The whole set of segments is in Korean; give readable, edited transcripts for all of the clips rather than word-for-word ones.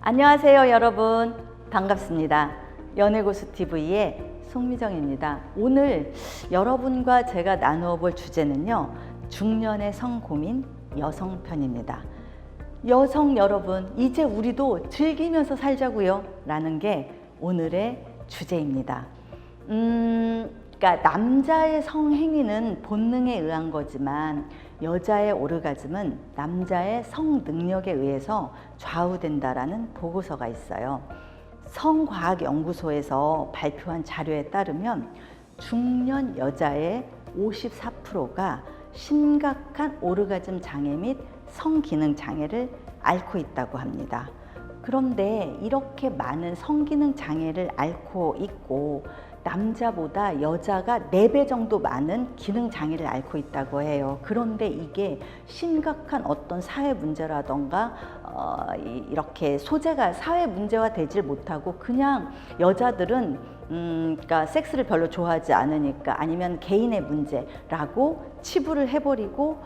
안녕하세요 여러분, 반갑습니다. 연애고수TV의 송미정입니다. 오늘 여러분과 제가 나누어 볼 주제는요, 중년의 성고민 여성편입니다. 여성 여러분, 이제 우리도 즐기면서 살자고요 라는 게 오늘의 주제입니다. 그러니까 남자의 성행위는 본능에 의한 거지만 여자의 오르가즘은 남자의 성능력에 의해서 좌우된다라는 보고서가 있어요. 성과학연구소에서 발표한 자료에 따르면 중년 여자의 54%가 심각한 오르가즘 장애 및 성기능 장애를 앓고 있다고 합니다. 그런데 이렇게 많은 성기능 장애를 앓고 있고 남자보다 여자가 4배 정도 많은 기능 장애를 앓고 있다고 해요. 그런데 이게 심각한 어떤 사회 문제라던가 이렇게 소재가 사회 문제화 되질 못하고 그냥 여자들은 그러니까 섹스를 별로 좋아하지 않으니까 아니면 개인의 문제라고 치부를 해버리고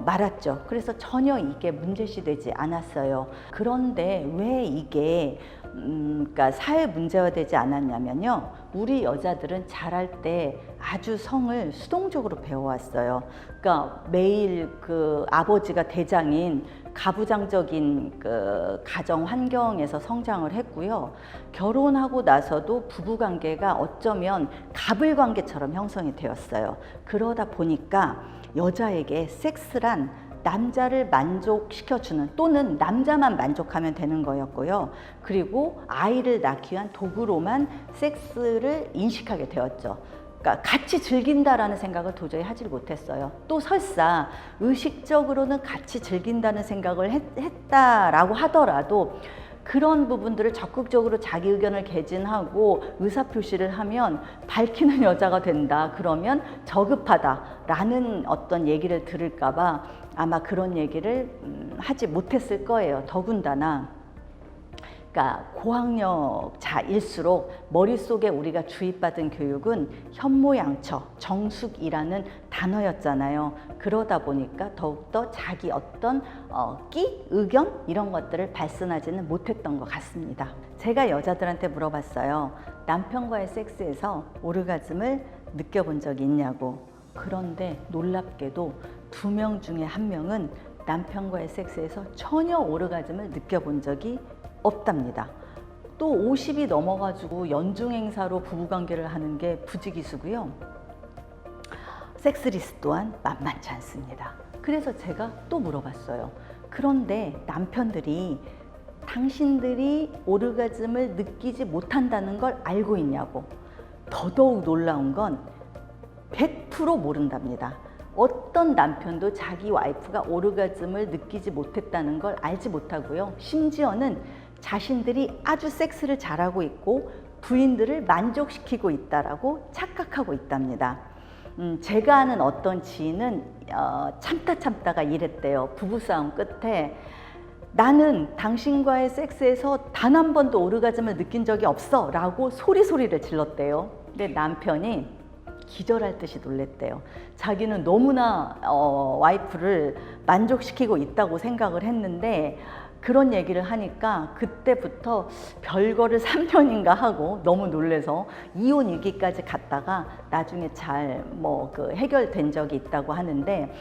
말았죠. 그래서 전혀 이게 문제시 되지 않았어요. 그런데 왜 이게 그러니까 사회 문제화 되지 않았냐면요, 우리 여자들은 자랄 때 아주 성을 수동적으로 배워왔어요. 그러니까 매일 그 아버지가 대장인 가부장적인 그 가정 환경에서 성장을 했고요. 결혼하고 나서도 부부관계가 어쩌면 가불관계처럼 형성이 되었어요. 그러다 보니까 여자에게 섹스란 남자를 만족시켜주는 또는 남자만 만족하면 되는 거였고요. 그리고 아이를 낳기 위한 도구로만 섹스를 인식하게 되었죠. 그러니까 같이 즐긴다라는 생각을 도저히 하질 못했어요. 또 설사 의식적으로는 같이 즐긴다는 생각을 했다라고 하더라도 그런 부분들을 적극적으로 자기 의견을 개진하고 의사표시를 하면 밝히는 여자가 된다, 그러면 저급하다라는 어떤 얘기를 들을까봐 아마 그런 얘기를 하지 못했을 거예요. 더군다나 그러니까 고학력자일수록 머릿속에 우리가 주입받은 교육은 현모양처, 정숙이라는 단어였잖아요. 그러다 보니까 더욱더 자기 어떤 끼, 의견 이런 것들을 발산하지는 못했던 것 같습니다. 제가 여자들한테 물어봤어요. 남편과의 섹스에서 오르가즘을 느껴본 적이 있냐고. 그런데 놀랍게도 2명 중에 1명은 남편과의 섹스에서 전혀 오르가즘을 느껴본 적이 없답니다. 또 50이 넘어가지고 연중 행사로 부부관계를 하는 게 부지기수고요. 섹스리스 또한 만만치 않습니다. 그래서 제가 또 물어봤어요. 그런데 남편들이 당신들이 오르가즘을 느끼지 못한다는 걸 알고 있냐고. 더더욱 놀라운 건 100% 모른답니다. 어떤 남편도 자기 와이프가 오르가즘을 느끼지 못했다는 걸 알지 못하고요. 심지어는 자신들이 아주 섹스를 잘하고 있고 부인들을 만족시키고 있다라고 착각하고 있답니다. 제가 아는 어떤 지인은 참다가 이랬대요. 부부싸움 끝에 나는 당신과의 섹스에서 단 한 번도 오르가즘을 느낀 적이 없어 라고 소리를 질렀대요. 근데 남편이 기절할 듯이 놀랬대요. 자기는 너무나 와이프를 만족시키고 있다고 생각을 했는데 그런 얘기를 하니까 그때부터 별거를 3년인가 하고 너무 놀래서 이혼 위기까지 갔다가 나중에 잘 그 해결된 적이 있다고 하는데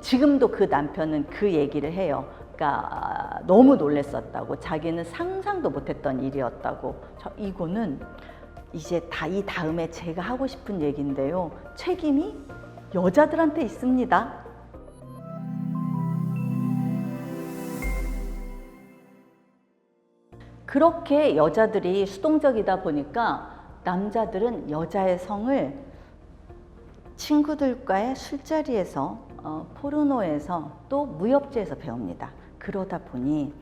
지금도 그 남편은 그 얘기를 해요. 그러니까 너무 놀랬었다고, 자기는 상상도 못했던 일이었다고. 이거는 이제 이 다음에 제가 하고 싶은 얘기인데요. 책임이 여자들한테 있습니다. 그렇게 여자들이 수동적이다 보니까 남자들은 여자의 성을 친구들과의 술자리에서, 포르노에서, 또 무협지에서 배웁니다. 그러다 보니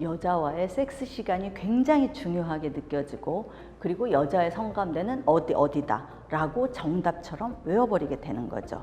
여자와의 섹스 시간이 굉장히 중요하게 느껴지고, 그리고 여자의 성감대는 어디다 라고 정답처럼 외워버리게 되는 거죠.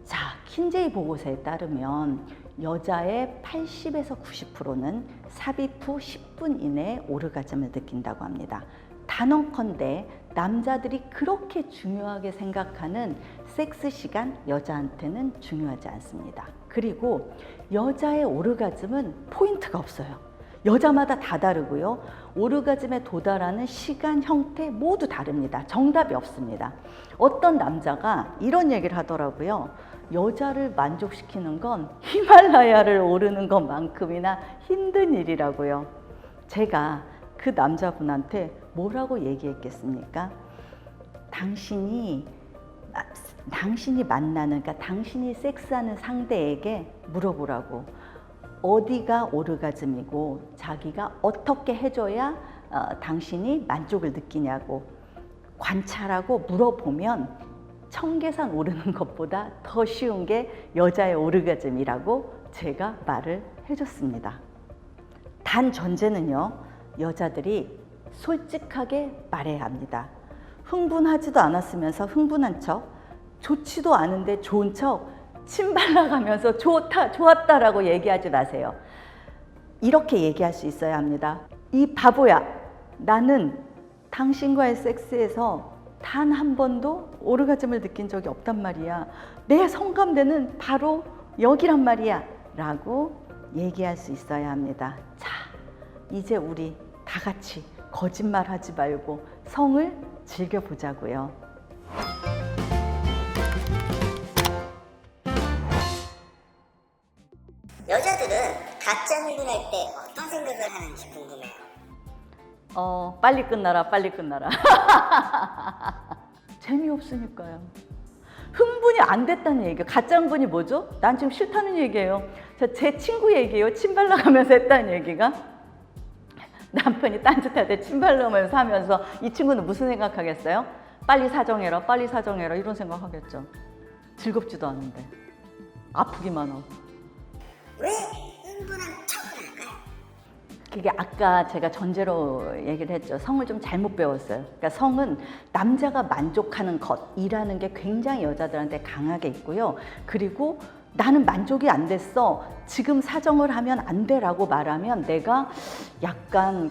자, 킨제이 보고서에 따르면 여자의 80에서 90%는 삽입 후 10분 이내에 오르가즘을 느낀다고 합니다. 단언컨대 남자들이 그렇게 중요하게 생각하는 섹스 시간 여자한테는 중요하지 않습니다. 그리고 여자의 오르가즘은 포인트가 없어요. 여자마다 다 다르고요. 오르가즘에 도달하는 시간, 형태 모두 다릅니다. 정답이 없습니다. 어떤 남자가 이런 얘기를 하더라고요. 여자를 만족시키는 건 히말라야를 오르는 것만큼이나 힘든 일이라고요. 제가 그 남자분한테 뭐라고 얘기했겠습니까? 당신이 만나는, 그러니까 당신이 섹스하는 상대에게 물어보라고. 어디가 오르가즘이고 자기가 어떻게 해줘야 당신이 만족을 느끼냐고 관찰하고 물어보면 청계산 오르는 것보다 더 쉬운 게 여자의 오르가즘이라고 제가 말을 해줬습니다. 단 전제는요, 여자들이 솔직하게 말해야 합니다. 흥분하지도 않았으면서 흥분한 척, 좋지도 않은데 좋은 척, 침 발라가면서 좋았다라고 얘기하지 마세요. 이렇게 얘기할 수 있어야 합니다. 이 바보야, 나는 당신과의 섹스에서 단 한 번도 오르가즘을 느낀 적이 없단 말이야. 내 성감대는 바로 여기란 말이야 라고 얘기할 수 있어야 합니다. 자, 이제 우리 다 같이 거짓말하지 말고 성을 즐겨보자고요. 여자들은 가짜 흥분할 때 어떤 생각을 하는지 궁금해요. 빨리 끝나라, 빨리 끝나라. 재미없으니까요. 흥분이 안 됐다는 얘기예요. 가짜 흥분이 뭐죠? 난 지금 싫다는 얘기예요. 제 친구 얘기예요. 침 발라가면서 했다는 얘기가. 남편이 딴짓할 때 침 발라가면서 하면서 이 친구는 무슨 생각하겠어요? 빨리 사정해라, 빨리 사정해라 이런 생각하겠죠. 즐겁지도 않은데. 아프기만 하고. 왜 흥분한 척을 할까요? 그게 아까 제가 전제로 얘기를 했죠. 성을 좀 잘못 배웠어요. 그러니까 성은 남자가 만족하는 것이라는 게 굉장히 여자들한테 강하게 있고요. 그리고 나는 만족이 안 됐어. 지금 사정을 하면 안 돼라고 말하면 내가 약간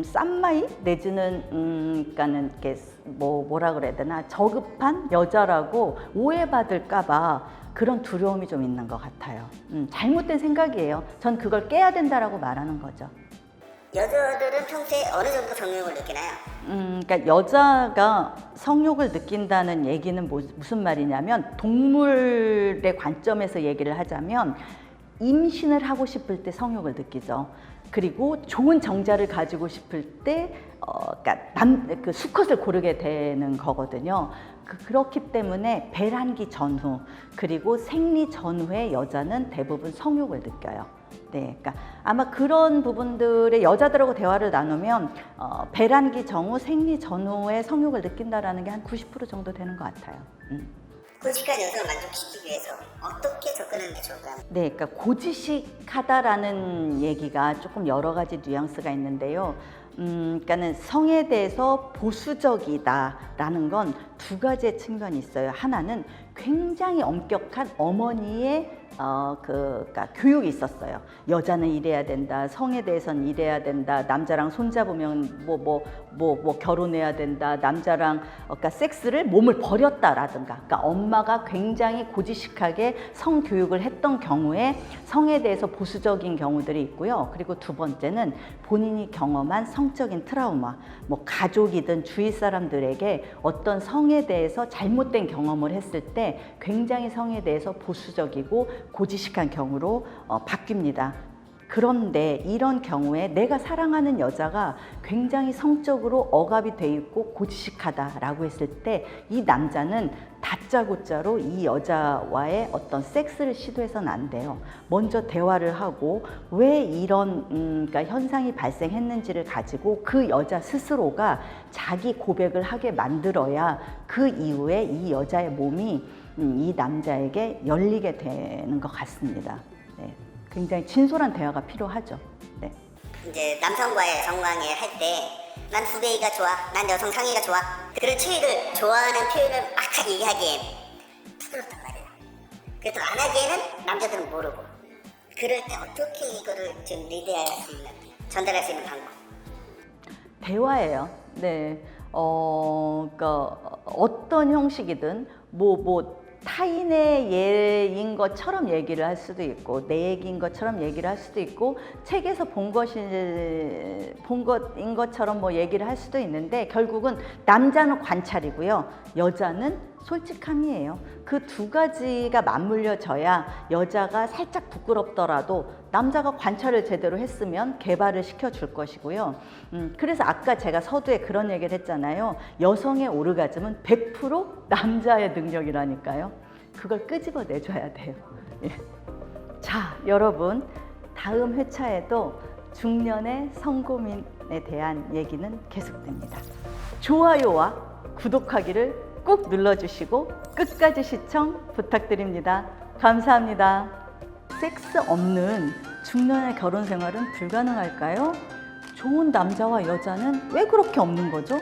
싼마이 내지는 그러니까는 이렇게 뭐라 그래야 되나 저급한 여자라고 오해받을까봐 그런 두려움이 좀 있는 것 같아요. 잘못된 생각이에요. 전 그걸 깨야 된다라고 말하는 거죠. 여자들은 평소에 어느 정도 성욕을 느끼나요? 그러니까 여자가 성욕을 느낀다는 얘기는 무슨 말이냐면 동물의 관점에서 얘기를 하자면 임신을 하고 싶을 때 성욕을 느끼죠. 그리고 좋은 정자를 가지고 싶을 때 그러니까 수컷을 고르게 되는 거거든요. 그렇기 때문에 배란기 전후 그리고 생리 전후에 여자는 대부분 성욕을 느껴요. 네, 그러니까 아마 그런 부분들의 여자들하고 대화를 나누면 배란기 전후, 생리 전후에 성욕을 느낀다라는 게 한 90% 정도 되는 것 같아요. 고지식한 여성을 만족시키기 위해서 어떻게 접근하는 게 좋을까요? 네, 그러니까 고지식하다라는 얘기가 조금 여러 가지 뉘앙스가 있는데요. 그러니까는 성에 대해서 보수적이다라는 건 두 가지의 측면이 있어요. 하나는 굉장히 엄격한 어머니의 그러니까 교육이 있었어요. 여자는 이래야 된다. 성에 대해서는 이래야 된다. 남자랑 손잡으면 뭐 결혼해야 된다. 남자랑 그러니까 섹스를 몸을 버렸다라든가. 그러니까 엄마가 굉장히 고지식하게 성 교육을 했던 경우에 성에 대해서 보수적인 경우들이 있고요. 그리고 두 번째는 본인이 경험한 성적인 트라우마, 뭐 가족이든 주위 사람들에게 어떤 성에 대해서 잘못된 경험을 했을 때 굉장히 성에 대해서 보수적이고 고지식한 경우로 바뀝니다. 그런데 이런 경우에 내가 사랑하는 여자가 굉장히 성적으로 억압이 돼 있고 고지식하다라고 했을 때 이 남자는 다짜고짜로 이 여자와의 어떤 섹스를 시도해서는 안 돼요. 먼저 대화를 하고 왜 이런 그러니까 현상이 발생했는지를 가지고 그 여자 스스로가 자기 고백을 하게 만들어야 그 이후에 이 여자의 몸이 이 남자에게 열리게 되는 것 같습니다. 네. 굉장히 진솔한 대화가 필요하죠. 네. 이제 남성과의 성관계 할 때 난 후배이가 좋아, 난 여성 상의가 좋아, 그런 체위를 좋아하는 표현을 막 얘기하기엔 부끄럽단 말이에요. 그래서 안 하기에는 남자들은 모르고 그럴 때 어떻게 이거를 좀 리드할 수 있는, 전달할 수 있는 방법? 대화예요. 네. 그러니까 어떤 형식이든 타인의 예인 것처럼 얘기를 할 수도 있고 내 얘기인 것처럼 얘기를 할 수도 있고 책에서 본 것인 것처럼 뭐 얘기를 할 수도 있는데 결국은 남자는 관찰이고요. 여자는 솔직함이에요. 그 두 가지가 맞물려져야 여자가 살짝 부끄럽더라도 남자가 관찰을 제대로 했으면 개발을 시켜줄 것이고요. 그래서 아까 제가 서두에 그런 얘기를 했잖아요. 여성의 오르가즘은 100% 남자의 능력이라니까요. 그걸 끄집어 내줘야 돼요. 예. 자, 여러분 다음 회차에도 중년의 성고민에 대한 얘기는 계속됩니다. 좋아요와 구독하기를 꼭 눌러주시고 끝까지 시청 부탁드립니다. 감사합니다. 섹스 없는 중년의 결혼 생활은 불가능할까요? 좋은 남자와 여자는 왜 그렇게 없는 거죠?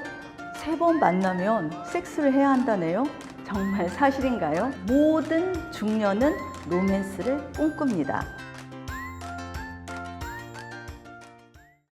3번 만나면 섹스를 해야 한다네요? 정말 사실인가요? 모든 중년은 로맨스를 꿈꿉니다.